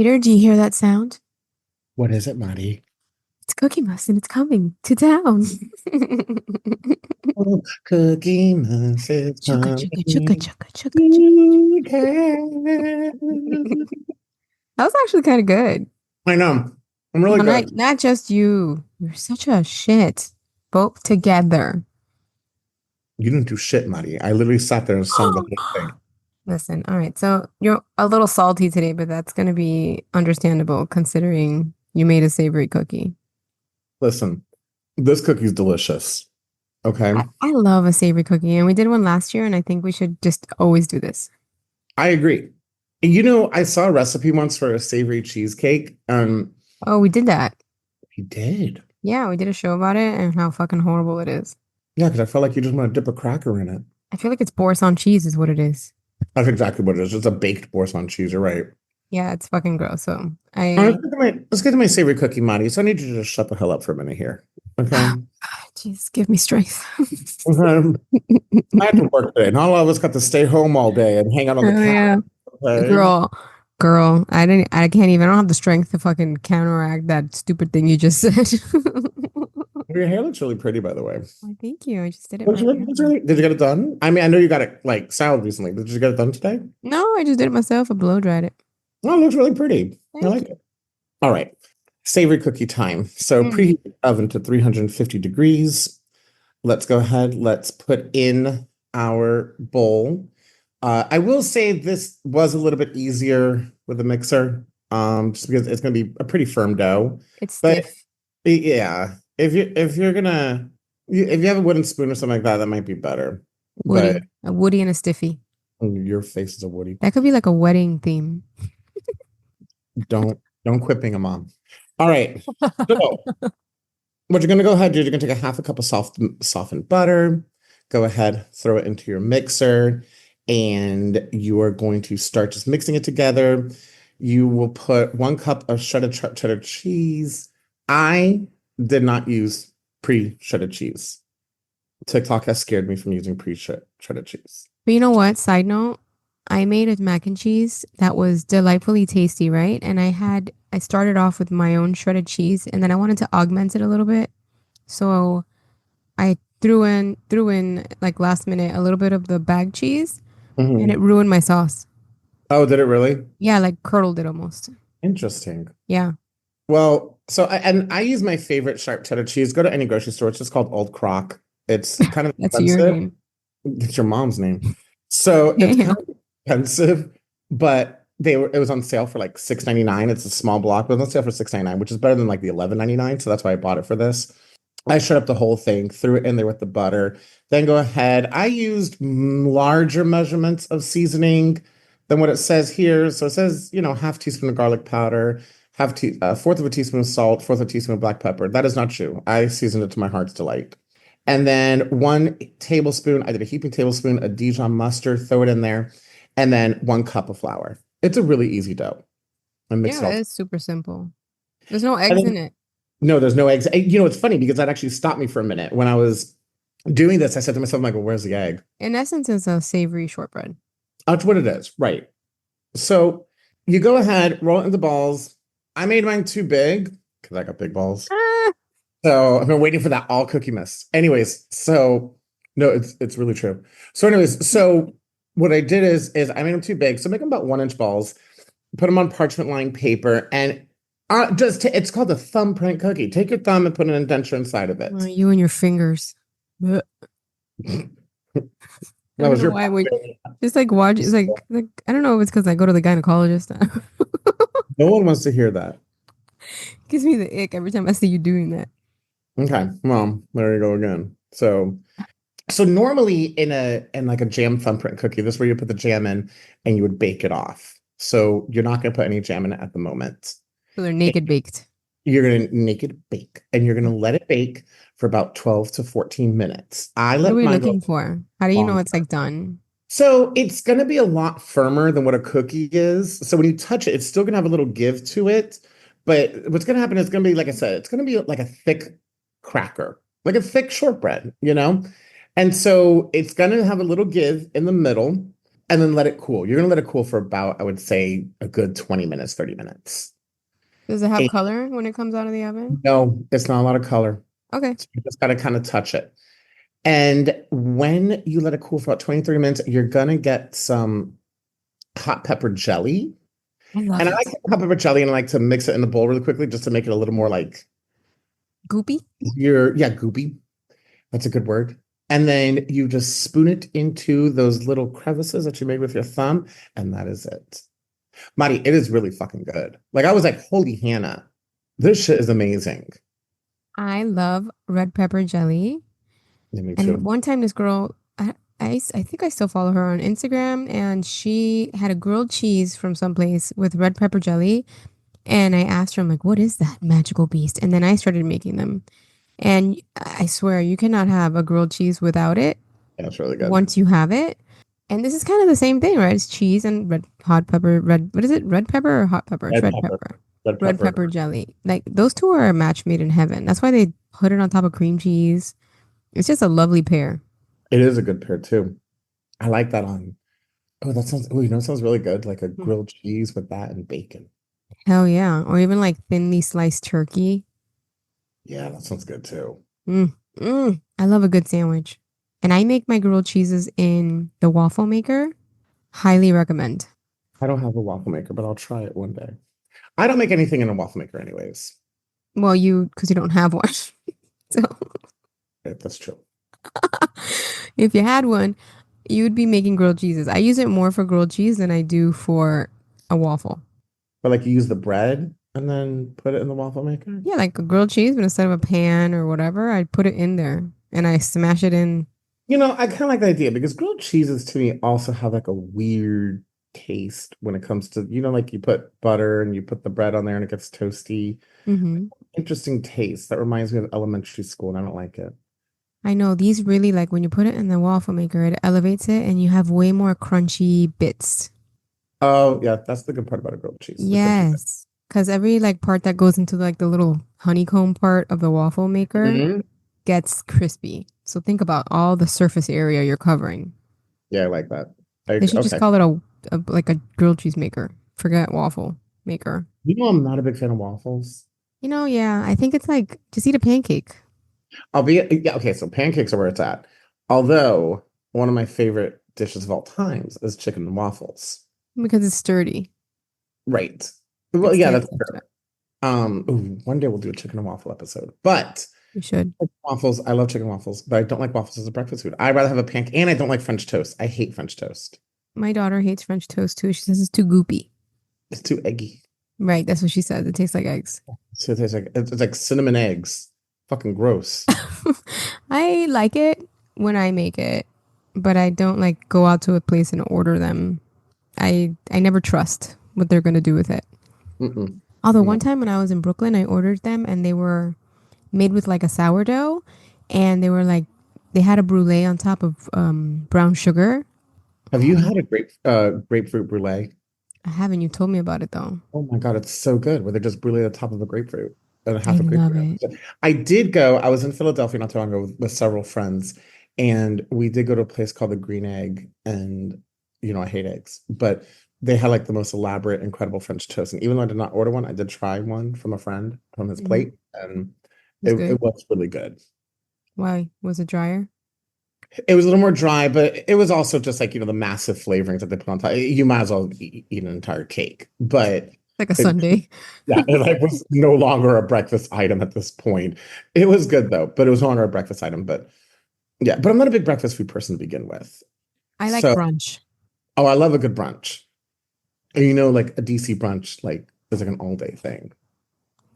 Peter, do you hear that sound? What is it, Maddie? It's Cookiemas and it's coming to town. Oh, Cookiemas is Chuka chuka chuka coming chuka chuka to chuka. town. That was actually kind of good. I know. I'm really No, good. not just you. You're such a shit. Both together. You didn't do shit, Maddie. I literally sat there and sung the whole thing. Listen, all right. So you're a little salty today, but that's going to be understandable considering you made a savory cookie. Listen, this cookie's delicious. Okay. I love a savory cookie, and we did one last year, and I think we should just always do this. I agree. I saw a recipe once for a savory cheesecake. Oh, we did that. He did. Yeah, we did a show about it and how fucking horrible it is. Yeah, because I felt like you just want to dip a cracker in it. I feel like it's boursin cheese is what it is. That's exactly what it is. It's a baked boursin cheese. You're right. Yeah, it's fucking gross. So All right, I, let's get to my savory cookie, Maddie. So I need you to just shut the hell up for a minute here. Okay. jeez, give me strength. Okay. I had to work today. Not all of us got to stay home all day and hang out on the Oh couch. yeah, Okay. girl, girl. I can't even. I don't have the strength to fucking counteract that stupid thing you just said. Your hair looks really pretty, by the way. Why, thank you. I just did it myself. Did you get it done? I mean, I know you got it like styled recently. Did you get it done today? No, I just did it myself. I blow dried it. Oh, it looks really pretty. I Thank like you. it. All right. Savory cookie time. So Mm. preheat the oven to 350 degrees. Let's go ahead. Let's put in our bowl. I will say this was a little bit easier with a mixer, just because it's going to be a pretty firm dough. It's But stiff. yeah, if you're gonna if you have a wooden spoon or something like that, that might be better. But Woody. A Woody and a Stiffy. your face is a Woody. That could be like a wedding theme. Don't quit being a mom. All right. So what you're gonna go ahead and do, you're gonna take a half a cup of softened butter. Go ahead, throw it into your mixer, and you are going to start just mixing it together. You will put 1 cup of shredded cheddar cheese. I did not use pre-shredded cheese. TikTok has scared me from using pre-shredded cheese. But you know what? Side note, I made a mac and cheese that was delightfully tasty, right? And I started off with my own shredded cheese and then I wanted to augment it a little bit. So I threw in like last minute a little bit of the bag cheese and it Mhm. ruined my sauce. Oh, did it really? Yeah, like curdled it almost. Interesting. Yeah, Well, I use my favorite sharp cheddar cheese. Go to any grocery store. It's just called Old Crock. It's kind of that's your expensive. name. It's your mom's name. So it's kind Damn. of expensive, but it was on sale for like 6.99. It's a small block, but it was on sale for 6.99, which is better than like the 11.99. So that's why I bought it for this. I shred up the whole thing, threw it in there with the butter. Then go ahead. I used larger measurements of seasoning than what it says here. So it says, half teaspoon of garlic powder, fourth of a teaspoon of salt, fourth of a teaspoon of black pepper. That is not true. I seasoned it to my heart's delight. And then 1 tablespoon, I did a heaping tablespoon of Dijon mustard, throw it in there, and then 1 cup of flour. It's a really easy dough. And mix it Yeah, all. it's super simple. There's no And eggs in then, it. no, there's no eggs. It's funny because that actually stopped me for a minute. When I was doing this, I said to myself, Michael, where's the egg? In essence, it's a savory shortbread. That's what it is. Right. So you go ahead, roll it into balls. I made mine too big because I got big balls. Ah, So I've been waiting for that all cookie mess. Anyways, so no, it's really true. So what I did is I made them too big. So make them about 1 inch balls, put them on parchment lined paper, and it's called a thumbprint cookie. Take your thumb and put an indenture inside of it. you and your fingers. Ugh. I That don't was know your why we just like watch. It's like I don't know if it's because I go to the gynecologist. no one wants to hear that. Gives me the ick every time I see you doing that. Okay, well, there you go again. So normally in like a jam thumbprint cookie, this is where you put the jam in and you would bake it off. So you're not going to put any jam in it at the moment. So they're naked baked. You're going to make it bake and you're going to let it bake for about 12 to 14 minutes. I What are let we mine go looking for? How do you know longer. it's like done? So it's going to be a lot firmer than what a cookie is. So when you touch it, it's still going to have a little give to it. But what's going to happen is going to be, like I said, it's going to be like a thick cracker, like a thick shortbread. And so it's going to have a little give in the middle. and then let it cool. You're gonna let it cool for about, I would say, a good 20 minutes, 30 minutes. Does it have And color when it comes out of the oven? no, it's not a lot of color. Okay. So you just gotta kind of touch it. And when you let it cool for about 20, 30 minutes, you're gonna get some hot pepper jelly. I love And I like it. hot pepper jelly and I like to mix it in the bowl really quickly just to make it a little more like Goopy? yeah, goopy. That's a good word. And then you just spoon it into those little crevices that you made with your thumb, and that is it. Marty, it is really fucking good. Like I was like, holy Hannah, this shit is amazing. I love red pepper jelly. Yeah, me And too. one time this girl, I think I still follow her on Instagram, and she had a grilled cheese from someplace with red pepper jelly. And I asked her, I'm like, what is that magical beast? And then I started making them. And I swear, you cannot have a grilled cheese without it Yeah, it's really good. once you have it. And this is kind of the same thing, right? It's cheese and red hot pepper, what is it? Red pepper or hot pepper? It's Red red pepper. pepper. Red Red pepper. pepper jelly. Like those two are a match made in heaven. That's why they put it on top of cream cheese. It's just a lovely pair. It is a good pair too. I like that on. Oh, that sounds, oh, it sounds really good. Like a Mm. grilled cheese with that and bacon. Hell yeah. Or even like thinly sliced turkey. Yeah, that sounds good too. I love a good sandwich. And I make my grilled cheeses in the waffle maker. Highly recommend. I don't have a waffle maker, but I'll try it one day. I don't make anything in a waffle maker anyways. Well, because you don't have one. So Yeah, that's true. if you had one, you would be making grilled cheeses. I use it more for grilled cheese than I do for a waffle. But like you use the bread and then put it in the waffle maker? Yeah, like a grilled cheese, but instead of a pan or whatever, I put it in there and I smash it in. I kind of like the idea because grilled cheeses to me also have like a weird taste when it comes to, like you put butter and you put the bread on there and it gets toasty. Hmm. Interesting taste. That reminds me of elementary school and I don't like it. I know these really like when you put it in the waffle maker, it elevates it and you have way more crunchy bits. Oh, yeah, that's the good part about a grilled cheese, the crunchy bit. Yes, because every like part that goes into like the little honeycomb part of the waffle maker Mhm. gets crispy. So think about all the surface area you're covering. Yeah, I like that. They should just Okay. call it a like a grilled cheese maker. Forget waffle maker. I'm not a big fan of waffles. Yeah, I think it's like just eat a pancake Yeah, okay, so pancakes are where it's at. Although one of my favorite dishes of all times is chicken and waffles. because it's sturdy. Right. Well, It yeah, stands that's up to fair. it. Ooh, one day we'll do a chicken and waffle episode. But You should. waffles, I love chicken and waffles, but I don't like waffles as a breakfast food. I'd rather have a pancake, and I don't like French toast. I hate French toast. My daughter hates French toast too. She says it's too goopy. It's too eggy. Right, that's what she says. It tastes like eggs. So it's like cinnamon eggs. Fucking gross. I like it when I make it, but I don't like go out to a place and order them. I never trust what they're gonna do with it. Mm-mm. Although No. one time when I was in Brooklyn, I ordered them and they were made with like a sourdough, and they had a brulee on top of brown sugar. Have you Oh, had a grapefruit brulee? I haven't. You told me about it though. Oh my God, it's so good. Where they just brulee the top of a grapefruit and I half a love grapefruit. it. So I did go, I was in Philadelphia not too long ago with several friends, and we did go to a place called the Green Egg. And, I hate eggs, but they had like the most elaborate, incredible French toast. And even though I did not order one, I did try one from a friend from his Hmm. plate, and It's it good. was really good. Why was it drier? It was a little more dry, but it was also just like, the massive flavorings that they put on top. You might as well eat an entire cake, but Like a it, Sunday. yeah, it like was no longer a breakfast item at this point. It was good though, but it was no longer a breakfast item. But yeah, but I'm not a big breakfast food person to begin with. I like So, brunch. oh, I love a good brunch. And like a DC brunch, like is like an all day thing.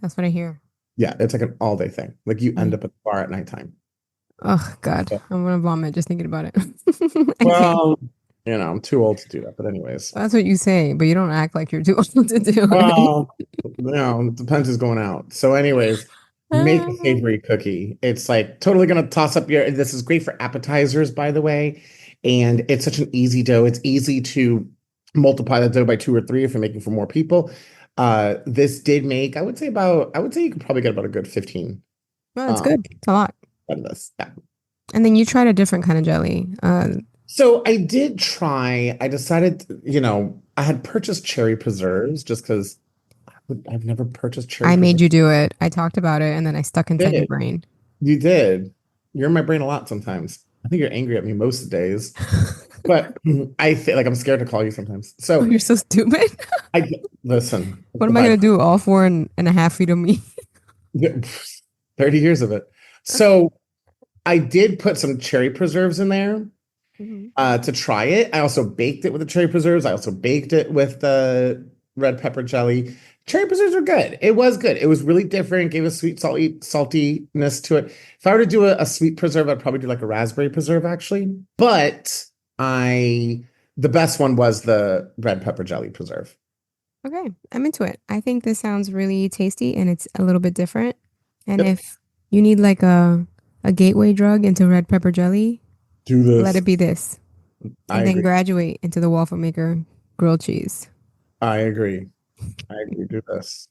That's what I hear. Yeah, it's like an all day thing. Like you end Mm. up at the bar at nighttime. Oh God, I'm gonna vomit just thinking about it. I can't. Well, I'm too old to do that. But anyways, That's what you say, but you don't act like you're too old to do it. well, it depends who's going out. So, anyways, make a Ah. savory cookie. It's like totally gonna toss up your. This is great for appetizers, by the way, and it's such an easy dough. It's easy to multiply the dough by two or three if you're making for more people. This did make, I would say you could probably get about a good 15 Well, that's um good. It's a lot. out of this. Yeah. And then you tried a different kind of jelly. So I did try. I decided, I had purchased cherry preserves just because I've never purchased cherry I made preserves. you do it. I talked about it and then I stuck You inside your did. brain. You did. You're in my brain a lot sometimes. I think you're angry at me most of the days, but I feel like I'm scared to call you sometimes. Oh, So you're so stupid. I listen. It's What the am I gonna byproduct. do? All 4.5 feet of me? 30 years of it. So I did put some cherry preserves in there Mhm. to try it. I also baked it with the cherry preserves. I also baked it with the red pepper jelly. Cherry preserves were good. It was good. It was really different. Gave a sweet, saltiness to it. If I were to do a sweet preserve, I'd probably do like a raspberry preserve, actually. But the best one was the red pepper jelly preserve. Okay, I'm into it. I think this sounds really tasty and it's a little bit different. And Yep. if you need like a gateway drug into red pepper jelly, Do let this. it be this. I And then agree. graduate into the waffle maker grilled cheese. I agree. I agree. Do this.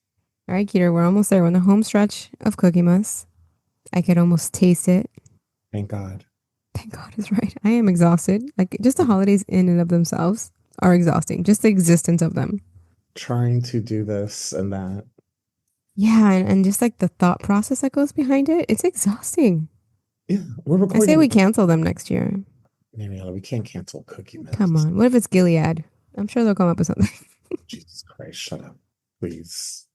All right, Keter, we're almost there. We're on the home stretch of Cookiemas. I could almost taste it. Thank God. Thank God is right. I am exhausted. Like just the holidays in and of themselves are exhausting. Just the existence of them. Trying to do this and that. Yeah, and just like the thought process that goes behind it, it's exhausting. Yeah, we're I say recording we on. cancel them next year. Mariella, we can't cancel Cookie Come Mess. on. What if it's Gilead? I'm sure they'll come up with something. Jesus Christ, shut up, please.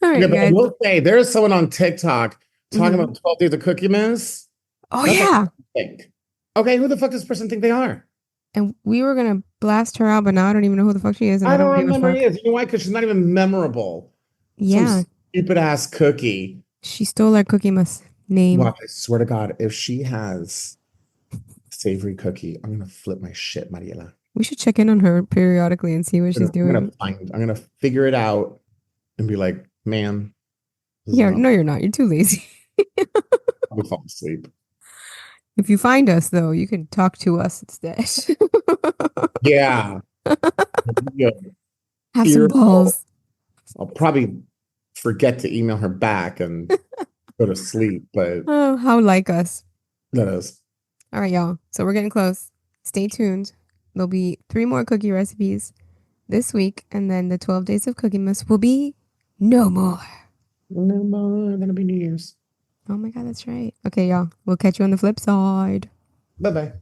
All Yeah, right, but I guys. will say there is someone on TikTok talking Hmm. about 12 days of Cookie Mess. Oh, That's like yeah. think. Okay, who the fuck does this person think they are? And we were going to blast her out, but now I don't even know who the fuck she is, and I I don't don't give a remember who he fuck. is. You know why? Because she's not even memorable. Some Yeah. stupid ass cookie. She stole our Cookie Must name. Well, I swear to God, if she has savory cookie, I'm gonna flip my shit, Mariela. We should check in on her periodically and see what she's I'm gonna doing. find, I'm gonna figure it out and be like, man, this is Yeah, not. no, you're not. You're too lazy. I'll be falling asleep. If you find us, though, you can talk to us instead. Yeah. Yeah. Have some Earful. balls. I'll probably forget to email her back and go to sleep, but Oh, how like us. that is. All right, y'all. So we're getting close. Stay tuned. There'll be 3 more cookie recipes this week, and then the 12 days of Cookie Mess will be no more. No more than be New Year's. Oh my God, that's right. Okay, y'all. We'll catch you on the flip side. Bye bye.